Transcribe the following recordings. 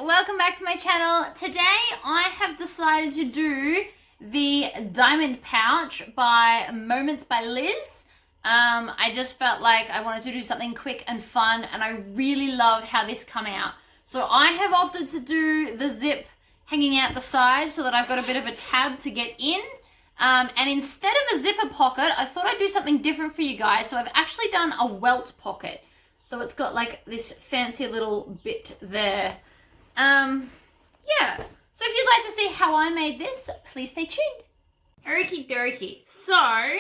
welcome back to my channel. Today I have decided to do the diamond pouch by Moments by Liz. I just felt like I wanted to do something quick and fun, and I really love how this come out. So I have opted to do the zip hanging out the side so that I've got a bit of a tab to get in. And instead of a zipper pocket, I thought I'd do something different for you guys. So I've actually done a welt pocket. So it's got like this fancy little bit there. Yeah. So if you'd like to see how I made this, please stay tuned. Okie dokie. So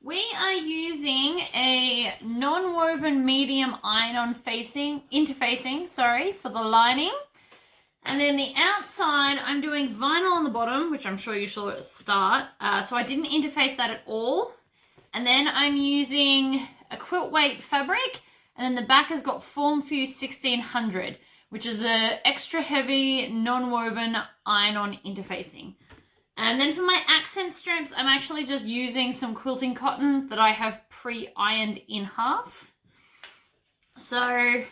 we are using a non-woven medium iron-on interfacing, for the lining. And then the outside, I'm doing vinyl on the bottom, which I'm sure you saw at the start. So I didn't interface that at all. And then I'm using a quilt weight fabric. And then the back has got Formfuse 1600, which is a extra heavy non-woven iron-on interfacing. And then for my accent strips, I'm actually just using some quilting cotton that I have pre-ironed in half. So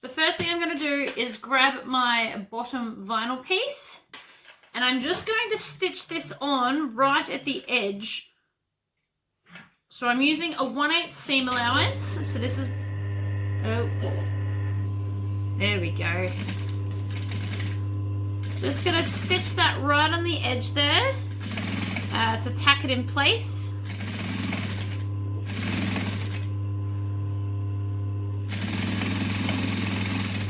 the first thing I'm going to do is grab my bottom vinyl piece, and I'm just going to stitch this on right at the edge. So I'm using a 1/8 seam allowance. So this is, oh, there we go. Just going to stitch that right on the edge there to tack it in place.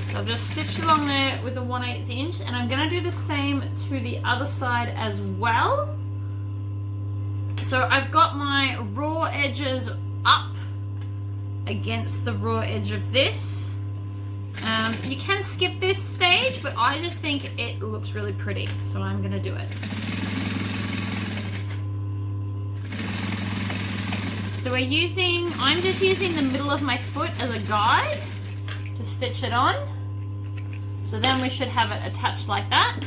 So I've just stitched along there with a 1/8 inch, and I'm going to do the same to the other side as well. So I've got my raw edges up against the raw edge of this. You can skip this stage, but I just think it looks really pretty, so I'm going to do it. So I'm just using the middle of my foot as a guide to stitch it on. So then we should have it attached like that.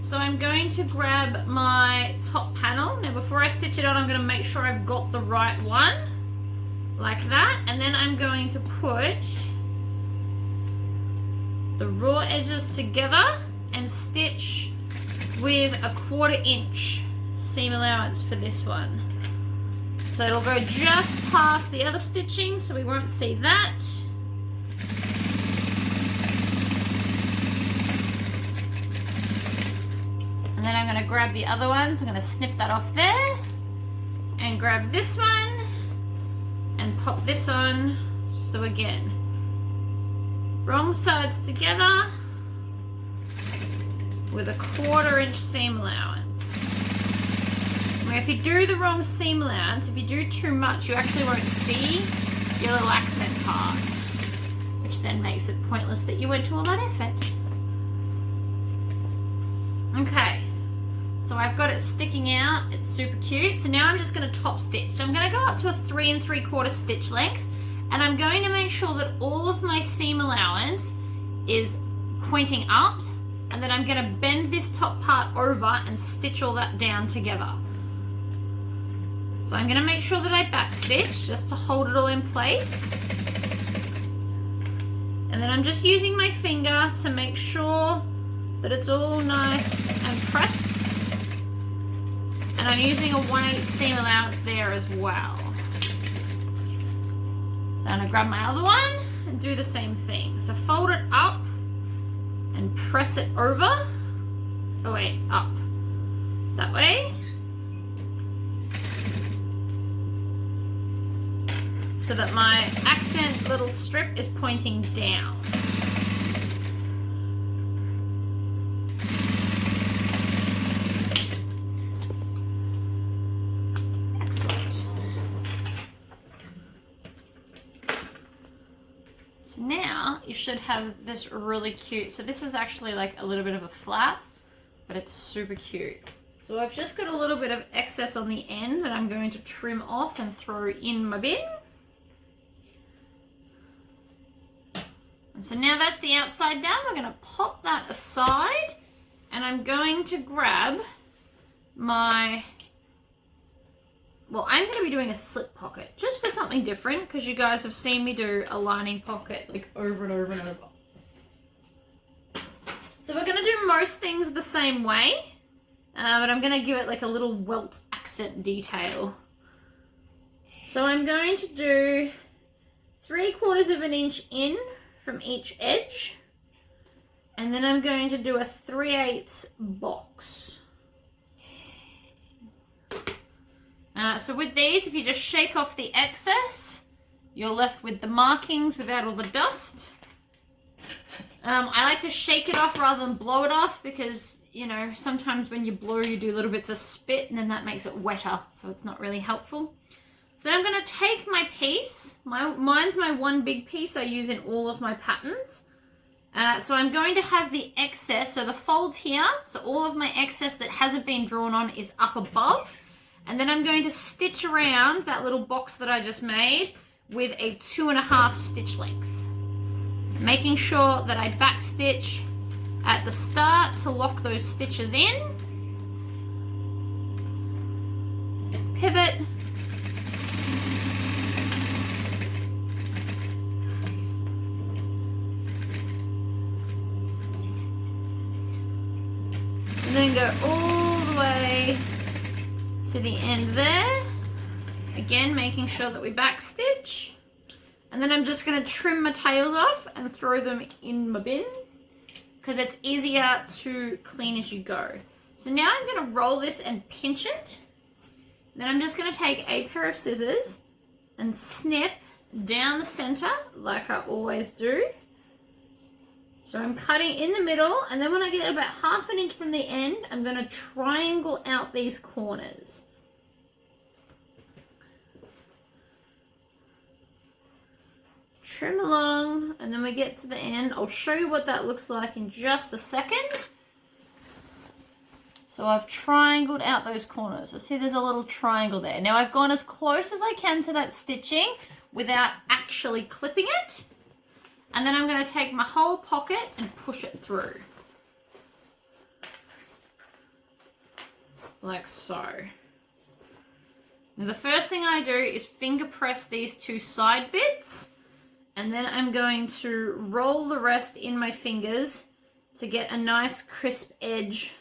So I'm going to grab my top panel. Now before I stitch it on, I'm going to make sure I've got the right one, like that. And then I'm going to put the raw edges together and stitch with a 1/4 inch seam allowance for this one. So it'll go just past the other stitching, so we won't see that. And then I'm going to grab the other ones. I'm going to snip that off there and grab this one and pop this on. So again, wrong sides together with a 1/4 inch seam allowance. Now if you do the wrong seam allowance, if you do too much, you actually won't see your little accent part, which then makes it pointless that you went to all that effort. Okay, so I've got it sticking out. It's super cute. So now I'm just going to top stitch. So I'm going to go up to a 3 3/4 stitch length. And I'm going to make sure that all of my seam allowance is pointing up, and then I'm going to bend this top part over and stitch all that down together. So I'm going to make sure that I back stitch just to hold it all in place. And then I'm just using my finger to make sure that it's all nice and pressed. And I'm using a 1/8 seam allowance there as well. So I'm going to grab my other one and do the same thing. So fold it up and press it over. Oh wait, up. That way. So that my accent little strip is pointing down. So now you should have this really cute, so this is actually like a little bit of a flap, but it's super cute. So I've just got a little bit of excess on the end that I'm going to trim off and throw in my bin. And so now that's the outside done, we're going to pop that aside, and I'm going to grab my, well, I'm going to be doing a slip pocket, just for something different, because you guys have seen me do a lining pocket like over and over and over. So most things the same way, but I'm going to give it like a little welt accent detail. So I'm going to do 3/4 of an inch in from each edge, and then I'm going to do a 3/8 box. So with these, if you just shake off the excess, you're left with the markings without all the dust. I like to shake it off rather than blow it off because, you know, sometimes when you blow, you do little bits of spit and then that makes it wetter, so it's not really helpful. So then I'm going to take my piece. Mine's my one big piece I use in all of my patterns. So I'm going to have the excess, so the folds here, so all of my excess that hasn't been drawn on is up above. And then I'm going to stitch around that little box that I just made with a 2.5 stitch length. Making sure that I back stitch at the start to lock those stitches in. Pivot. And then go all the way to the end there. Again, making sure that we back stitch. And then I'm just going to trim my tails off and throw them in my bin because it's easier to clean as you go. So now I'm going to roll this and pinch it. Then I'm just going to take a pair of scissors and snip down the center like I always do. So I'm cutting in the middle, and then when I get about 1/2 inch from the end, I'm going to triangle out these corners. Trim along, and then we get to the end. I'll show you what that looks like in just a second. So I've triangled out those corners. So see there's a little triangle there. Now I've gone as close as I can to that stitching without actually clipping it. And then I'm going to take my whole pocket and push it through. Like so. Now the first thing I do is finger press these two side bits. And then I'm going to roll the rest in my fingers to get a nice crisp edge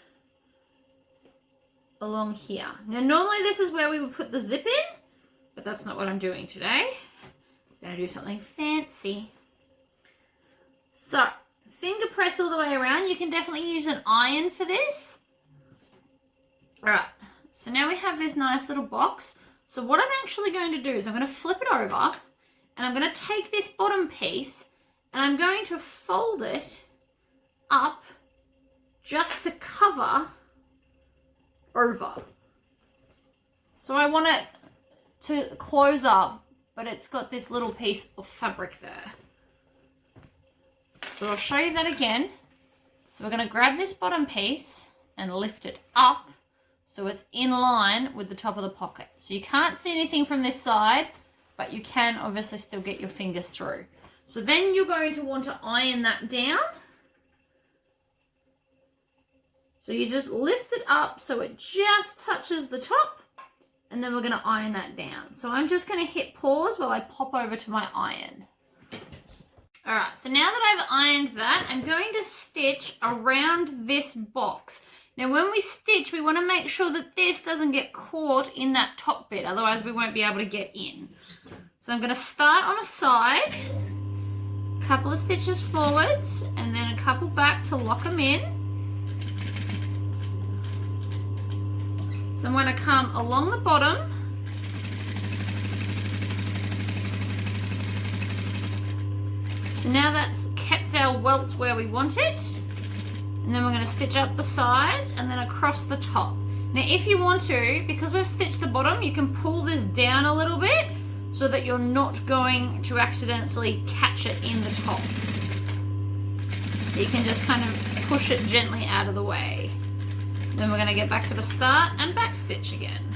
along here. Now normally this is where we would put the zip in, but that's not what I'm doing today. I'm going to do something fancy. So, finger press all the way around. You can definitely use an iron for this. Alright, so now we have this nice little box. So what I'm actually going to do is I'm going to flip it over. And I'm going to take this bottom piece and I'm going to fold it up just to cover over. So I want it to close up, but it's got this little piece of fabric there. So I'll show you that again. So we're going to grab this bottom piece and lift it up so it's in line with the top of the pocket. So you can't see anything from this side, but you can obviously still get your fingers through. So then you're going to want to iron that down. So you just lift it up so it just touches the top, and then we're going to iron that down. So I'm just going to hit pause while I pop over to my iron. Alright, so now that I've ironed that, I'm going to stitch around this box. Now when we stitch, we want to make sure that this doesn't get caught in that top bit, otherwise we won't be able to get in. So I'm going to start on a side, a couple of stitches forwards, and then a couple back to lock them in. So I'm going to come along the bottom, so now that's kept our welt where we want it. And then we're going to stitch up the side and then across the top. Now if you want to, because we've stitched the bottom, you can pull this down a little bit so that you're not going to accidentally catch it in the top. So you can just kind of push it gently out of the way. Then we're going to get back to the start and back stitch again.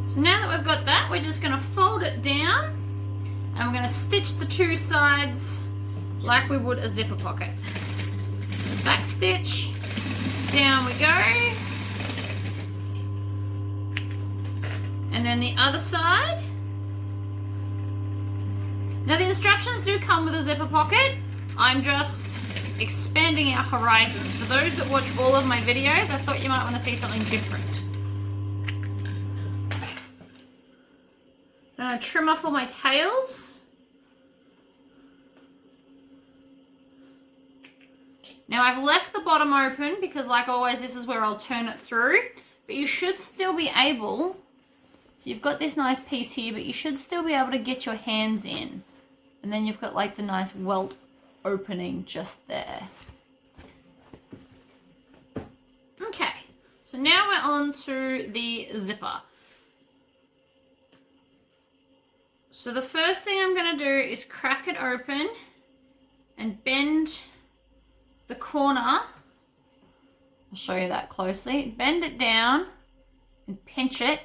So now that we've got that, we're just going to fold it down and we're going to stitch the two sides like we would a zipper pocket. Back stitch, down we go. And then the other side. Now the instructions do come with a zipper pocket. I'm just expanding our horizons. For those that watch all of my videos, I thought you might want to see something different. So I'm going to trim off all my tails. Now I've left the bottom open because, like always, this is where I'll turn it through. But you should still be able, so you've got this nice piece here, but you should still be able to get your hands in. And then you've got like the nice welt opening just there. Okay, so now we're on to the zipper. So the first thing I'm going to do is crack it open and bend the corner. I'll show you that closely. Bend it down and pinch it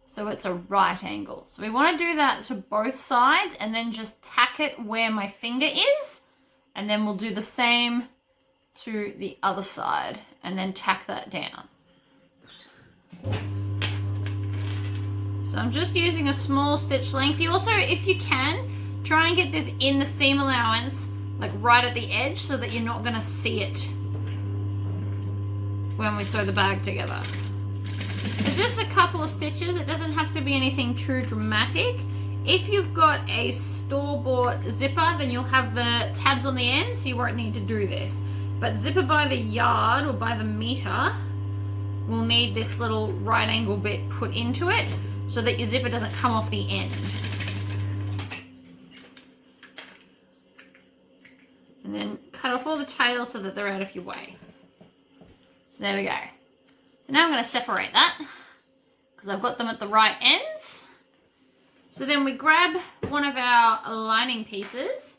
so it's a right angle. So we want to do that to both sides and then just tack it where my finger is. And then we'll do the same to the other side and then tack that down. So I'm just using a small stitch length. You also, if you can, try and get this in the seam allowance, like right at the edge, so that you're not going to see it when we sew the bag together. So just a couple of stitches. It doesn't have to be anything too dramatic. If you've got a store-bought zipper, then you'll have the tabs on the end, so you won't need to do this. But zipper by the yard or by the meter will need this little right angle bit put into it so that your zipper doesn't come off the end. And then cut off all the tails so that they're out of your way. So there we go. So now I'm going to separate that because I've got them at the right ends. So then we grab one of our lining pieces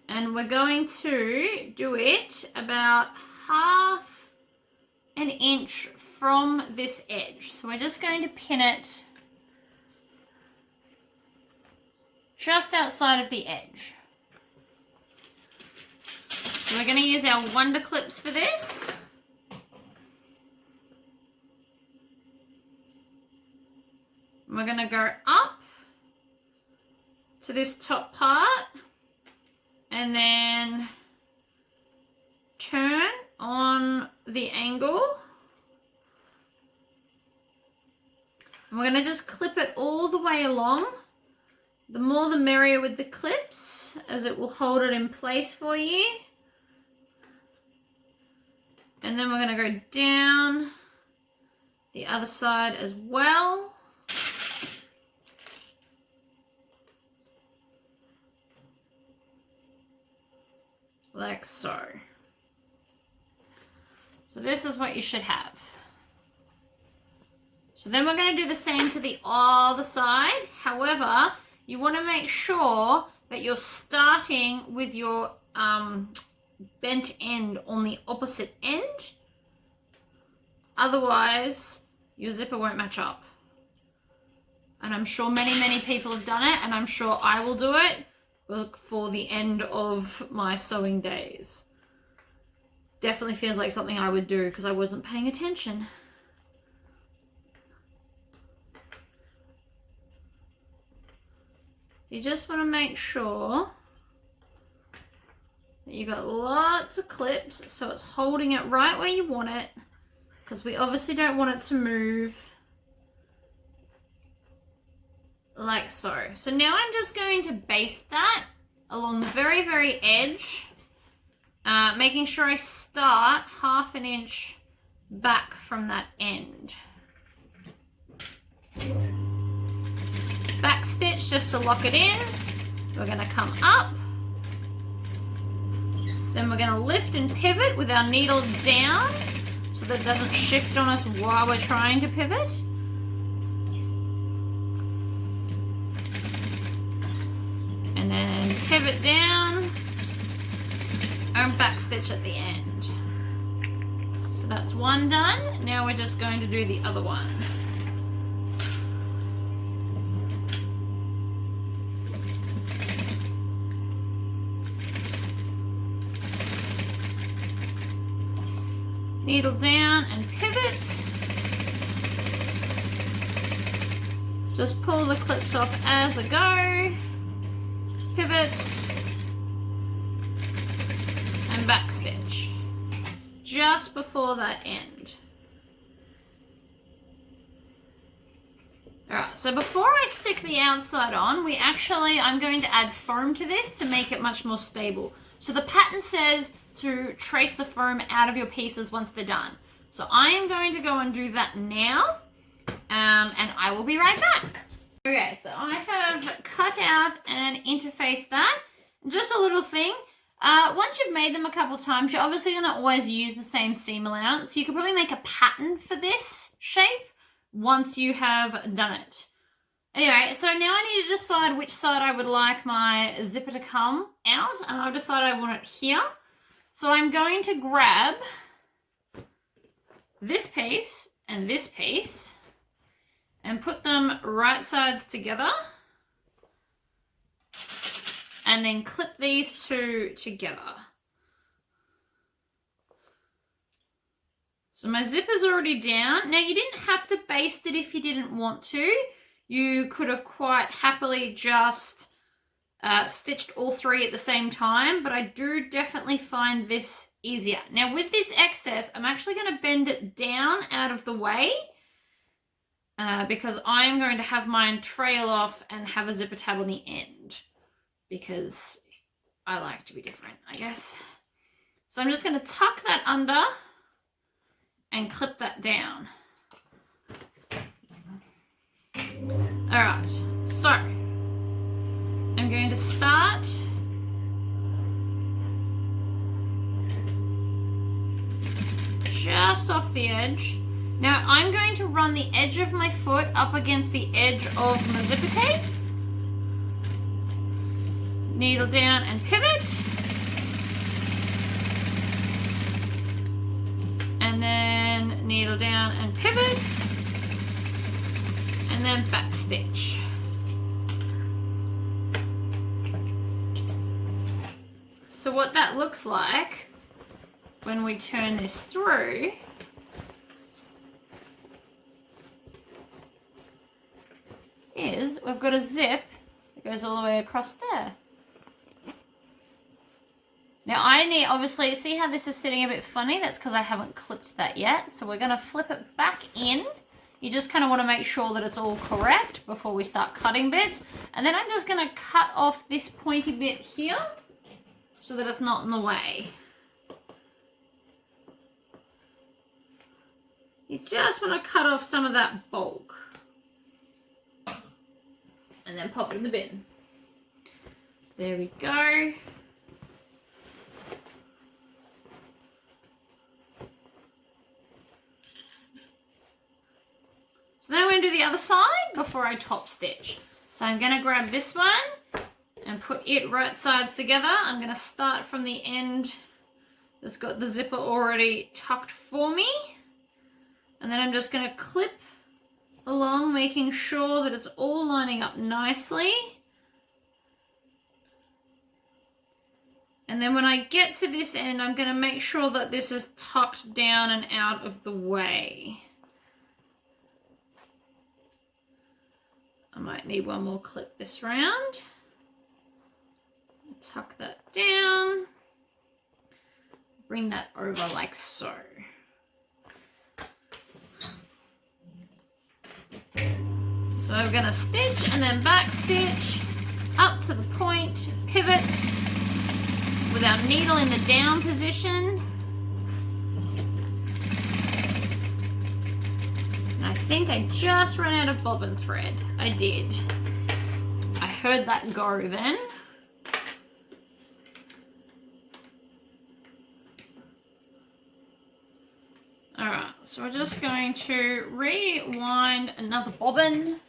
and we're going to do it about half an inch from this edge. So we're just going to pin it just outside of the edge. So we're going to use our wonder clips for this. We're going to go up to this top part and then turn on the angle. And we're going to just clip it all the way along. The more the merrier with the clips, as it will hold it in place for you. And then we're going to go down the other side as well. Like so. So this is what you should have. So then we're going to do the same to the other side. However, you want to make sure that you're starting with your bent end on the opposite end. Otherwise, your zipper won't match up. And I'm sure many people have done it, and I'm sure I will do it for the end of my sewing days. Definitely feels like something I would do because I wasn't paying attention. You just want to make sure that you've got lots of clips so it's holding it right where you want it, because we obviously don't want it to move like so. So now I'm just going to baste that along the very edge, making sure I start half an inch back from that end. Back stitch just to lock it in. We're going to come up. Then we're going to lift and pivot with our needle down so that it doesn't shift on us while we're trying to pivot. And then pivot down and back stitch at the end. So that's one done. Now we're just going to do the other one. Needle down and pivot. Just pull the clips off as I go, pivot, and back stitch, just before that end. Alright, so before I stick the outside on, I'm going to add foam to this to make it much more stable. So the pattern says to trace the foam out of your pieces once they're done. So I am going to go and do that now, and I will be right back. Okay, so I have cut out and interfaced that. Just a little thing. Once you've made them a couple times, you're obviously going to always use the same seam allowance. So you could probably make a pattern for this shape once you have done it. Anyway, so now I need to decide which side I would like my zipper to come out, and I've decided I want it here. So I'm going to grab this piece and this piece and put them right sides together, and then clip these two together. So my zipper's already down. Now you didn't have to baste it if you didn't want to. You could have quite happily just stitched all three at the same time, but I do definitely find this easier. Now with this excess, I'm actually going to bend it down out of the way because I'm going to have mine trail off and have a zipper tab on the end because I like to be different, I guess. So I'm just going to tuck that under and clip that down. Alright, so I'm going to start just off the edge. Now I'm going to run the edge of my foot up against the edge of my zipper tape. Needle down and pivot. And then needle down and pivot, and then back stitch. So what that looks like when we turn this through is we've got a zip that goes all the way across there. Now obviously, see how this is sitting a bit funny? That's because I haven't clipped that yet. So we're going to flip it back in. You just kind of want to make sure that it's all correct before we start cutting bits. And then I'm just going to cut off this pointy bit here so that it's not in the way. You just want to cut off some of that bulk. And then pop it in the bin. There we go. So then I'm going to do the other side before I top stitch. So I'm going to grab this one and put it right sides together. I'm going to start from the end that's got the zipper already tucked for me. And then I'm just going to clip along, making sure that it's all lining up nicely. And then when I get to this end, I'm going to make sure that this is tucked down and out of the way. I might need one more clip this round. Tuck that down. Bring that over like so. So we're going to stitch and then back stitch up to the point, pivot with our needle in the down position. I think I just ran out of bobbin thread. I did. I heard that go then. Alright, so we're just going to rewind another bobbin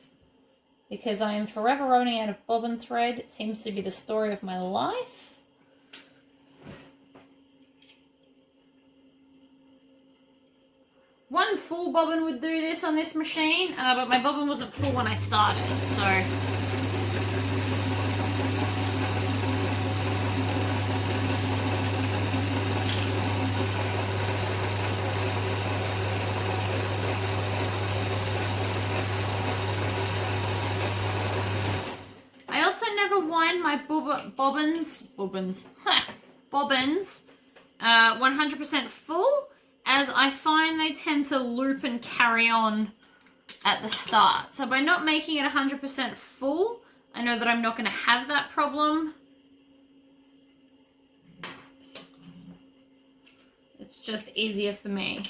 because I am forever running out of bobbin thread. It seems to be the story of my life. One full bobbin would do this on this machine, but my bobbin wasn't full when I started, so. find my bobbins 100% full, as I find they tend to loop and carry on at the start. So by not making it 100% full, I know that I'm not going to have that problem. It's just easier for me.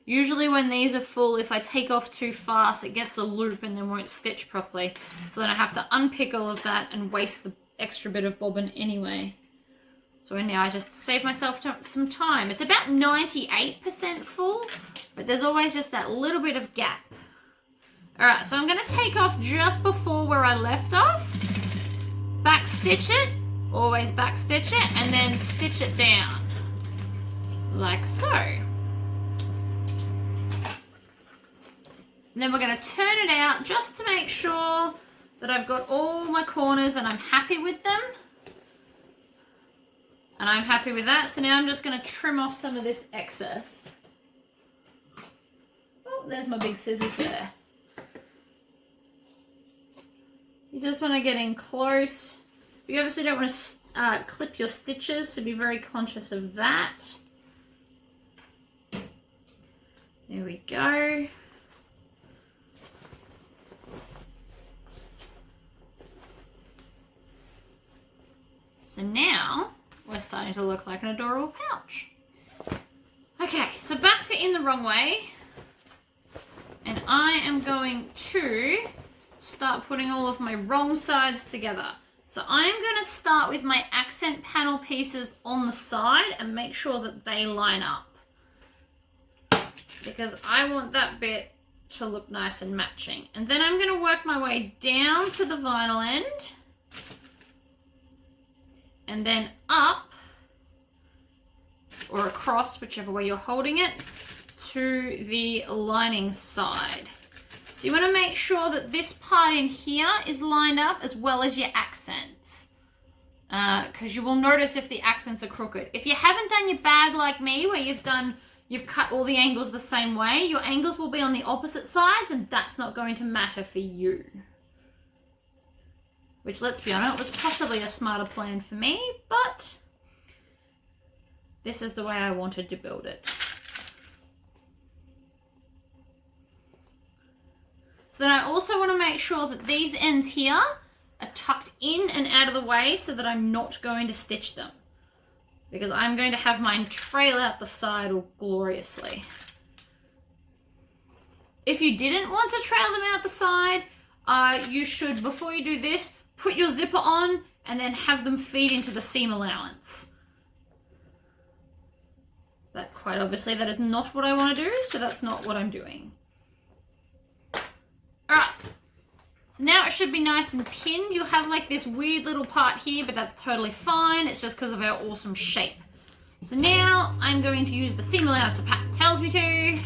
Usually when these are full, if I take off too fast, it gets a loop and then won't stitch properly. So then I have to unpick all of that and waste the extra bit of bobbin anyway. So now I just save myself some time. It's about 98% full, but there's always just that little bit of gap. Alright, so I'm going to take off just before where I left off. Back stitch it, always back stitch it, and then stitch it down. Like so. And then we're going to turn it out just to make sure that I've got all my corners and I'm happy with them. And I'm happy with that. So now I'm just going to trim off some of this excess. Oh, there's my big scissors there. You just want to get in close. You obviously don't want to clip your stitches, so be very conscious of that. There we go. So now we're starting to look like an adorable pouch. Okay, so back to in the wrong way. And I am going to start putting all of my wrong sides together. So I'm going to start with my accent panel pieces on the side and make sure that they line up. Because I want that bit to look nice and matching. And then I'm going to work my way down to the vinyl end. And then up, or across, whichever way you're holding it, to the lining side. So you want to make sure that this part in here is lined up as well as your accents. Because you will notice if the accents are crooked. If you haven't done your bag like me, where you've cut all the angles the same way, your angles will be on the opposite sides, and that's not going to matter for you. Which, let's be honest, was possibly a smarter plan for me, but this is the way I wanted to build it. So then I also want to make sure that these ends here are tucked in and out of the way so that I'm not going to stitch them. Because I'm going to have mine trail out the side all gloriously. If you didn't want to trail them out the side, you should, before you do this, put your zipper on and then have them feed into the seam allowance. But quite obviously that is not what I want to do, so that's not what I'm doing. Alright, so now it should be nice and pinned. You'll have like this weird little part here, but that's totally fine. It's just because of our awesome shape. So now I'm going to use the seam allowance the pattern tells me to.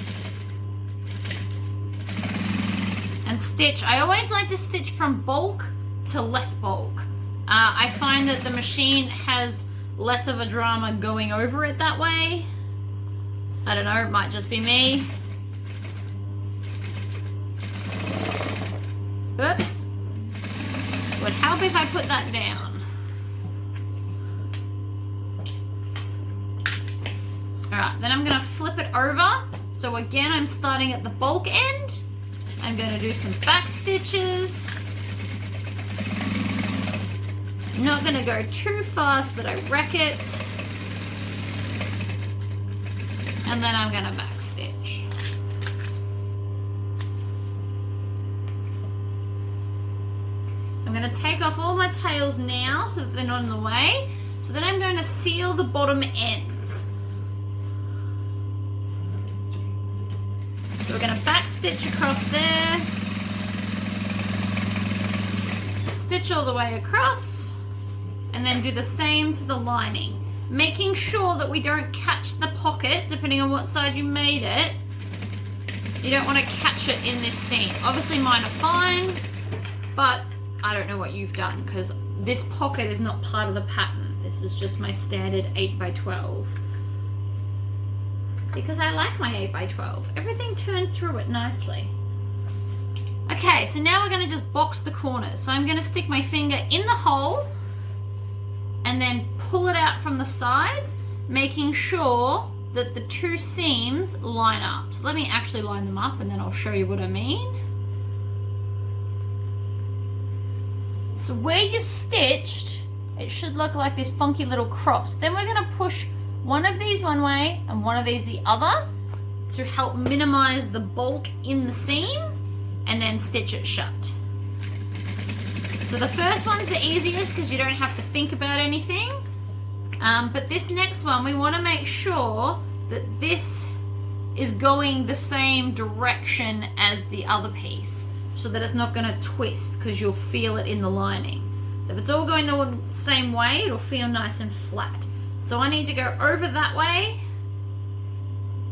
And stitch. I always like to stitch from bulk to less bulk. I find that the machine has less of a drama going over it that way. I don't know, it might just be me. Oops. Would help if I put that down. Alright, then I'm going to flip it over. So again, I'm starting at the bulk end. I'm going to do some back stitches. Not going to go too fast that I wreck it. And then I'm going to back stitch. I'm going to take off all my tails now so that they're not in the way. So then I'm going to seal the bottom ends. So we're going to back stitch across there. Stitch all the way across. And then do the same to the lining. Making sure that we don't catch the pocket, depending on what side you made it. You don't want to catch it in this seam. Obviously mine are fine, but I don't know what you've done because this pocket is not part of the pattern. This is just my standard 8x12. Because I like my 8x12. Everything turns through it nicely. Okay, so now we're going to just box the corners. So I'm going to stick my finger in the hole and then pull it out from the sides, making sure that the two seams line up. So let me actually line them up and then I'll show you what I mean. So where you stitched, it should look like this funky little cross. Then we're going to push one of these one way and one of these the other to help minimize the bulk in the seam, and then stitch it shut. So the first one's the easiest because you don't have to think about anything. But this next one, we want to make sure that this is going the same direction as the other piece so that it's not going to twist, because you'll feel it in the lining. So if it's all going the same way, it'll feel nice and flat. So I need to go over that way,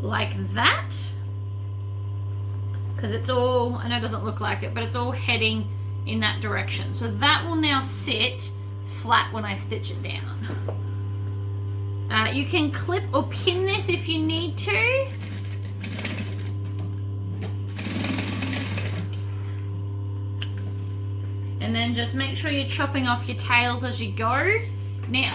like that. Because it's all, I know it doesn't look like it, but it's all heading in that direction. So that will now sit flat when I stitch it down. You can clip or pin this if you need to. And then just make sure you're chopping off your tails as you go. Now,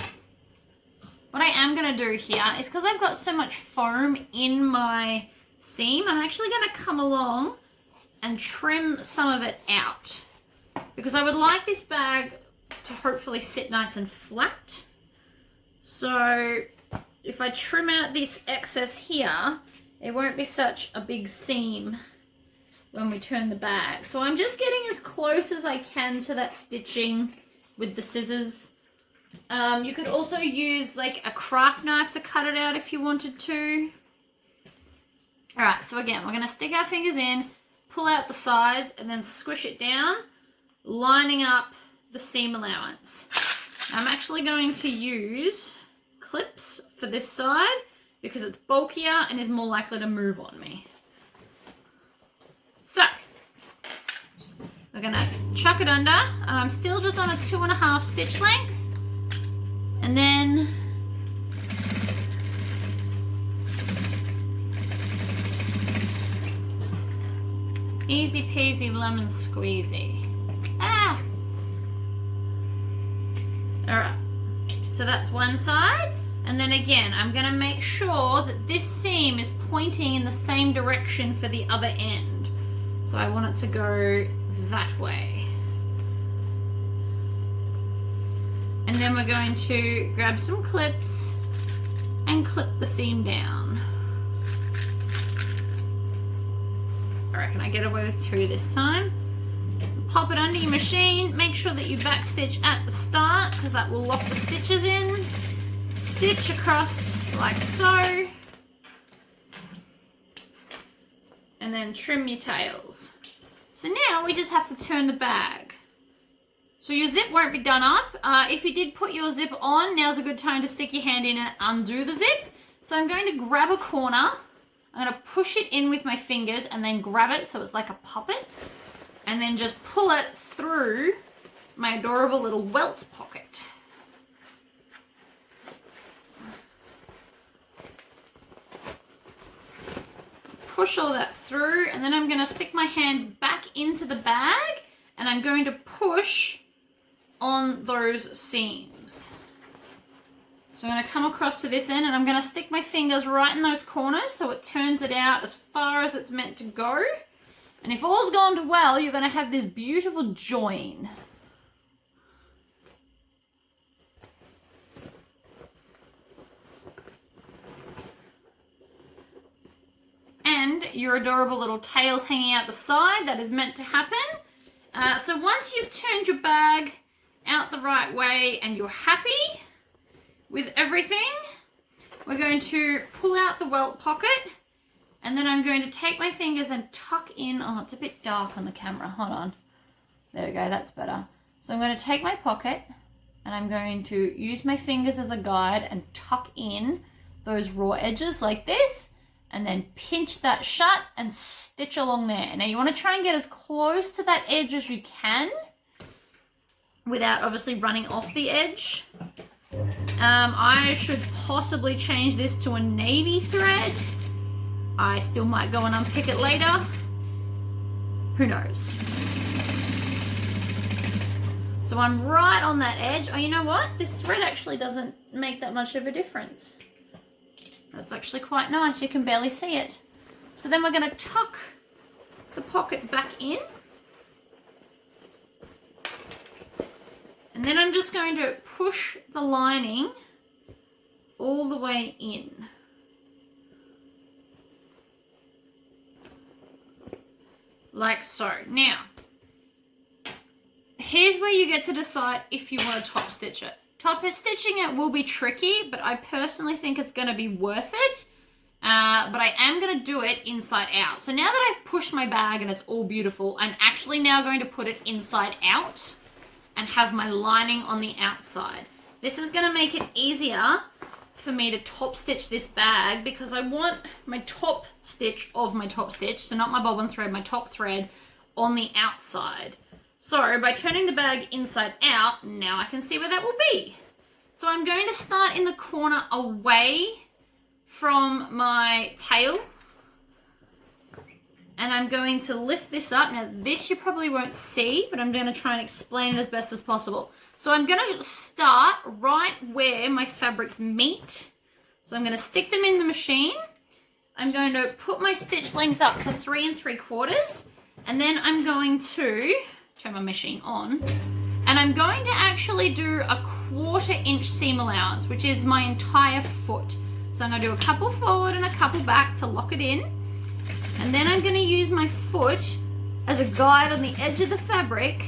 what I am going to do here is, because I've got so much foam in my seam, I'm actually going to come along and trim some of it out, because I would like this bag to hopefully sit nice and flat. So if I trim out this excess here, it won't be such a big seam when we turn the bag. So I'm just getting as close as I can to that stitching with the scissors. You could also use like a craft knife to cut it out if you wanted to. Alright, so again, we're going to stick our fingers in, pull out the sides, and then squish it down, lining up the seam allowance. I'm actually going to use clips for this side because it's bulkier and is more likely to move on me. So, we're going to chuck it under. I'm still just on a 2.5 stitch length. And then easy peasy lemon squeezy. Ah! Alright, so that's one side. And then again, I'm going to make sure that this seam is pointing in the same direction for the other end. So I want it to go that way. And then we're going to grab some clips and clip the seam down. I reckon I get away with 2 this time. Pop it under your machine. Make sure that you backstitch at the start, because that will lock the stitches in. Stitch across like so. And then trim your tails. So now we just have to turn the bag. So your zip won't be done up. If you did put your zip on, now's a good time to stick your hand in and undo the zip. So I'm going to grab a corner. I'm going to push it in with my fingers and then grab it so it's like a puppet. And then just pull it through my adorable little welt pocket. Push all that through, and then I'm going to stick my hand back into the bag and I'm going to push on those seams. So I'm going to come across to this end and I'm going to stick my fingers right in those corners so it turns it out as far as it's meant to go. And if all's gone well, you're going to have this beautiful join. And your adorable little tails hanging out the side. That is meant to happen. So once you've turned your bag out the right way and you're happy with everything, we're going to pull out the welt pocket, and then I'm going to take my fingers and tuck in. Oh, it's a bit dark on the camera. Hold on. There we go. That's better. So I'm going to take my pocket and I'm going to use my fingers as a guide and tuck in those raw edges like this, and then pinch that shut and stitch along there. Now you want to try and get as close to that edge as you can without obviously running off the edge. I should possibly change this to a navy thread. I still might go and unpick it later. Who knows? So I'm right on that edge. Oh, you know what? This thread actually doesn't make that much of a difference. That's actually quite nice. You can barely see it. So then we're going to tuck the pocket back in. And then I'm just going to push the lining all the way in. Like so. Now, here's where you get to decide if you want to top stitch it. Top stitching it will be tricky, but I personally think it's going to be worth it. But I am going to do it inside out. So now that I've pushed my bag and it's all beautiful, I'm actually now going to put it inside out and have my lining on the outside. This is going to make it easier for me to top stitch this bag because I want my top stitch of my top stitch, so not my bobbin thread, my top thread on the outside. So by turning the bag inside out, now I can see where that will be. So I'm going to start in the corner away from my tail. And I'm going to lift this up. Now this you probably won't see, but I'm going to try and explain it as best as possible. So I'm going to start right where my fabrics meet. So I'm going to stick them in the machine. I'm going to put my stitch length up to 3 3/4. And then I'm going to turn my machine on. And I'm going to actually do a 1/4 inch seam allowance, which is my entire foot. So I'm going to do a couple forward and a couple back to lock it in. And then I'm going to use my foot as a guide on the edge of the fabric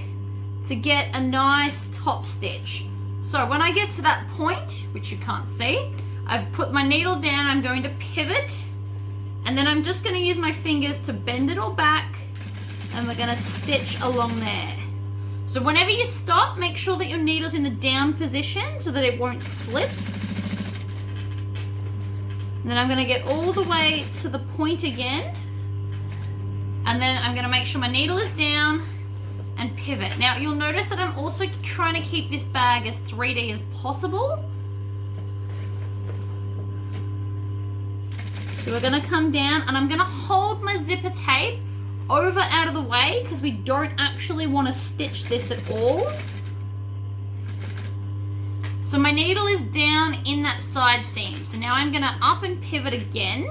to get a nice top stitch. So when I get to that point, which you can't see, I've put my needle down, I'm going to pivot, and then I'm just going to use my fingers to bend it all back, and we're going to stitch along there. So whenever you stop, make sure that your needle's in the down position so that it won't slip. And then I'm going to get all the way to the point again. And then I'm going to make sure my needle is down and pivot. Now you'll notice that I'm also trying to keep this bag as 3D as possible. So we're going to come down and I'm going to hold my zipper tape over out of the way because we don't actually want to stitch this at all. So my needle is down in that side seam. So now I'm going to up and pivot again.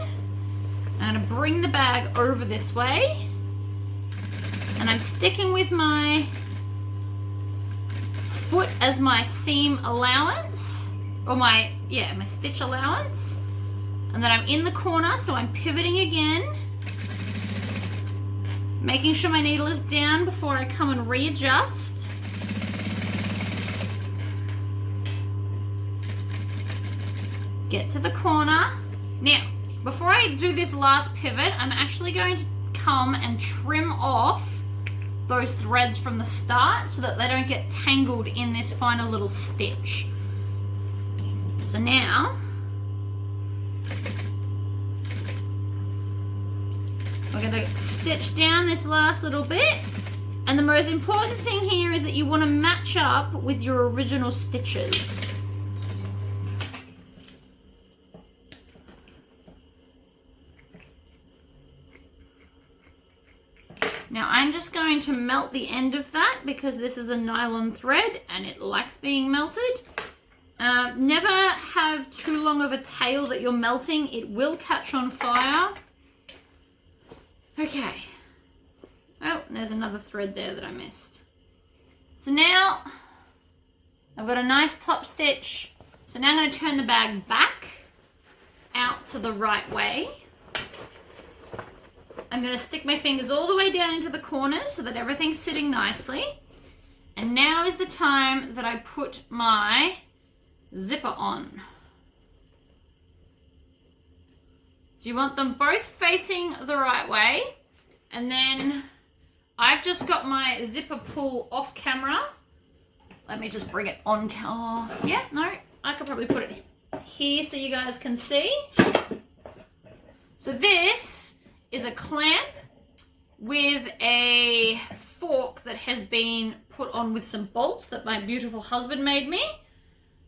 I'm going to bring the bag over this way. And I'm sticking with my foot as my seam allowance. Or my stitch allowance. And then I'm in the corner, so I'm pivoting again. Making sure my needle is down before I come and readjust. Get to the corner. Now, before I do this last pivot, I'm actually going to come and trim off those threads from the start so that they don't get tangled in this final little stitch. So now, we're going to stitch down this last little bit. And the most important thing here is that you want to match up with your original stitches. Now I'm just going to melt the end of that because this is a nylon thread and it likes being melted. Never have too long of a tail that you're melting. It will catch on fire. Okay. Oh, there's another thread there that I missed. So now I've got a nice top stitch. So now I'm going to turn the bag back out to the right way. I'm going to stick my fingers all the way down into the corners so that everything's sitting nicely. And now is the time that I put my zipper on. So you want them both facing the right way. And then I've just got my zipper pull off camera. Let me just bring it on. Oh, yeah, no, I could probably put it here so you guys can see. So this is a clamp with a fork that has been put on with some bolts that my beautiful husband made me.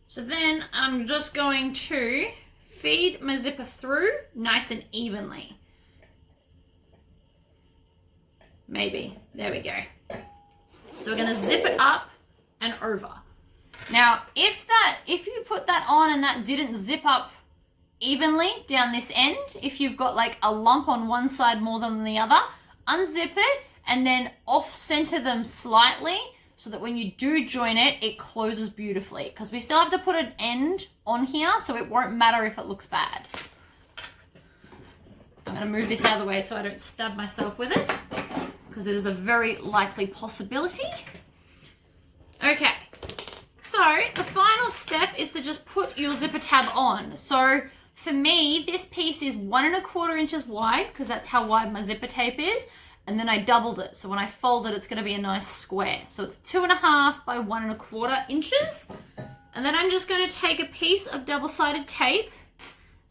So then I'm just going to feed my zipper through nice and evenly. maybe. There we go. So we're gonna zip it up and over. Now, if you put that on and that didn't zip up evenly down this end, if you've got like a lump on one side more than the other, unzip it and then off-center them slightly so that when you do join it, it closes beautifully, because we still have to put an end on here, so it won't matter if it looks bad. I'm going to move this out of the way so I don't stab myself with it, because it is a very likely possibility. Okay, so the final step is to just put your zipper tab on. So for me, this piece is 1 1/4 inches wide, because that's how wide my zipper tape is. And then I doubled it. So when I fold it, it's going to be a nice square. So it's 2.5 by 1 1/4 inches. And then I'm just going to take a piece of double-sided tape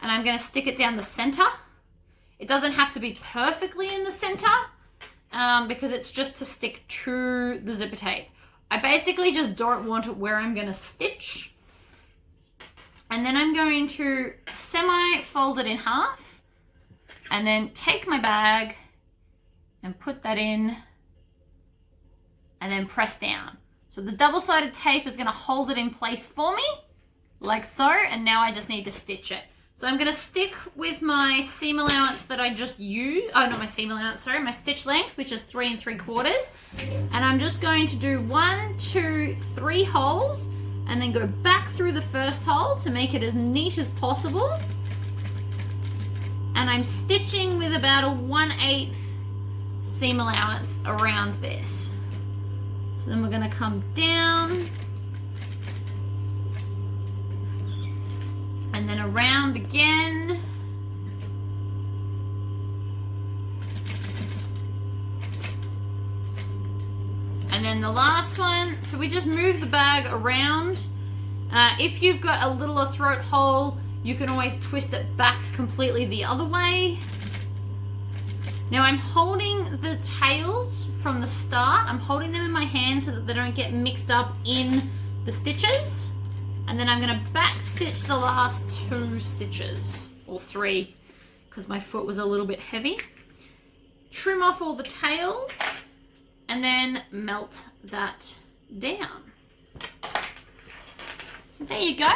and I'm going to stick it down the center. It doesn't have to be perfectly in the center because it's just to stick to the zipper tape. I basically just don't want it where I'm going to stitch. And then I'm going to semi-fold it in half and then take my bag and put that in and then press down. So the double-sided tape is going to hold it in place for me, like so, and now I just need to stitch it. So I'm going to stick with my seam allowance that I just used, oh, not my seam allowance, sorry, my stitch length, which is 3 3/4, and I'm just going to do 1, 2, 3 holes, and then go back through the first hole to make it as neat as possible. And I'm stitching with about a 1/8 seam allowance around this. So then we're going to come down and then around again. And then the last one, so we just move the bag around. If you've got a littler throat hole, you can always twist it back completely the other way. Now I'm holding the tails from the start. I'm holding them in my hand so that they don't get mixed up in the stitches. And then I'm going to back stitch the last 2 stitches, or 3, because my foot was a little bit heavy. Trim off all the tails and then melt that down. There you go.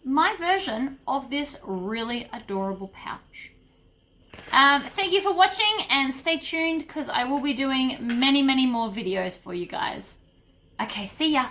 My version of this really adorable pouch. Thank you for watching and stay tuned because I will be doing many, many more videos for you guys. Okay, see ya.